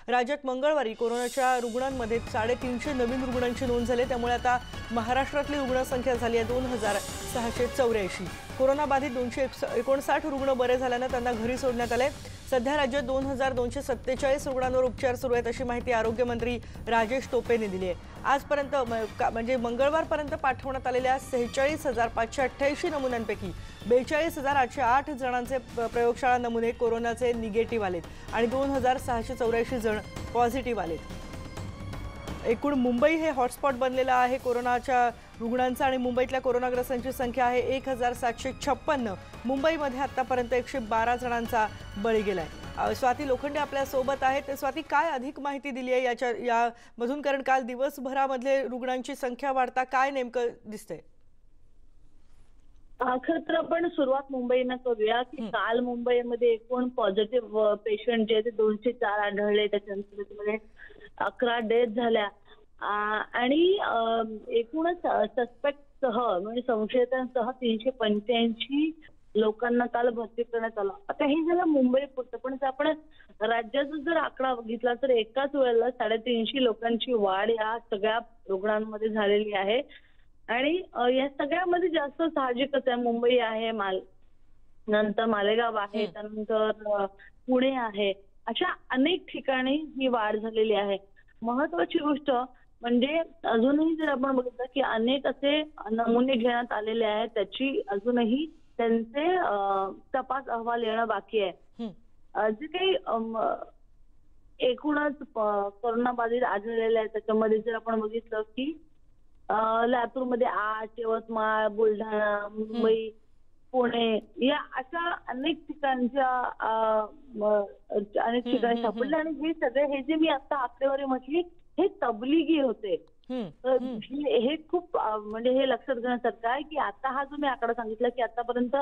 राज्यात मंगळवारी कोरोनाच्या रुग्णांमध्ये 350 नवीन रुग्णांची नोंद झाली। त्यामुळे आता महाराष्ट्रातली रुग्णसंख्या झाली आहे 2684। कोरोना बाधित 259 रुग्ण बरे झाल्याने त्यांना घरी सोडण्यात आले। सध्या राज्यात 2247 रुग्णांवर उपचार सुरू आहेत अशी माहिती आरोग्य मंत्री राजेश टोपेने दिली आहे। आजपर्यंत म्हणजे मंगळवारपर्यंत पाठवण्यात आलेल्या 46588 नमुन्यांपैकी 42808 जणांचे प्रयोगशाळा नमुने कोरोनाचे निगेटिव्ह आलेत आणि 2684 जण पॉझिटिव्ह आलेत। एकूण मुंबई हे हॉटस्पॉट बनलेला आहे कोरोनाच्या रुग्णांचा आणि मुंबईतल्या कोरोनाग्रस्तांची संख्या आहे 1756। मुंबईमध्ये आतापर्यंत 112 जणांचा बळी गेलाय। स्वाती लोखंडे आपल्या सोबत आहेत। स्वाती, काय अधिक माहिती दिली आहे यामधून, कारण काल दिवसभरामध्ये रुग्णांची संख्या वाढता काय नेमकं दिसतंय? खरं तर आपण सुरुवात मुंबईनं करूया की काल मुंबईमध्ये एकूण पॉझिटिव्ह पेशंट जे 204 आढळले, त्याच्यामध्ये 11 डेथ झाल्या आणि एकूणच सस्पेक्ट सह म्हणजे संशयितांसह 385 लोकांना काल भरती करण्यात आलं। आता हे झालं मुंबई पुरतं, पण आपण राज्याचा जर आकडा बघितला तर एकाच वेळेला 350 लोकांची वाढ या सगळ्या रुग्णांमध्ये झालेली आहे आणि या सगळ्यामध्ये जास्त साहजिकच आहे मुंबई आहे, नंतर मालेगाव आहे, त्यानंतर पुणे आहे, अशा अनेक ठिकाणी ही वाढ झालेली आहे। महत्वाची गोष्ट म्हणजे अजूनही जर आपण बघितलं की अनेक असे नमुने घेण्यात आलेले आहेत, त्याची अजूनही त्यांचे तपास अहवाल येणं बाकी आहे। जे काही एकूणच कोरोना बाधित आढळलेले आहेत त्याच्यामध्ये जर आपण बघितलं की लातूरमध्ये 8, यवतमाळ, बुलढाणा, मुंबई, पुणे या अशा अनेक ठिकाणी सापडले आणि हे सगळे हे जे मी आता आकडेवारी म्हटली हे तबलिगी होते। हे खूप म्हणजे हे लक्षात घेण्यासारखं आहे की आता हा जो मी आकडा सांगितला की आतापर्यंत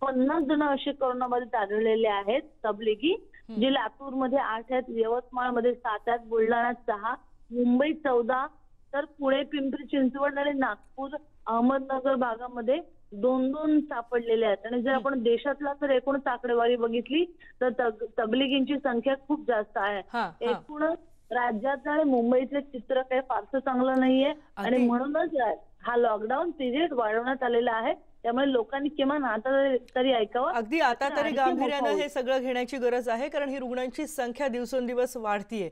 50 जण असे कोरोनाबाधित आढळलेले आहेत तबलिगी, जे लातूरमध्ये 8 आहेत, यवतमाळमध्ये 7 आहेत, बुलढाण्यात 6, मुंबईत 14, तर पुणे, पिंपरी चिंचवड आणि नागपूर, अहमदनगर भागामध्ये 2-2 सापडलेले आहेत। आणि जर आपण देशातला जर एकूणच आकडेवारी बघितली तर तबलिगींची संख्या खूप जास्त आहे। एकूणच राज्यात आणि मुंबईचे चित्र काही फारसं चांगलं नाहीये आणि म्हणूनच हा लॉकडाऊन पिरियड वाढवण्यात आलेला आहे। त्यामुळे लोकांनी किमान आता तरी ऐकावं, अगदी आता तरी गांभीर्याने हे सगळं घेण्याची गरज आहे, कारण ही रुग्णांची संख्या दिवसेंदिवस वाढतीये।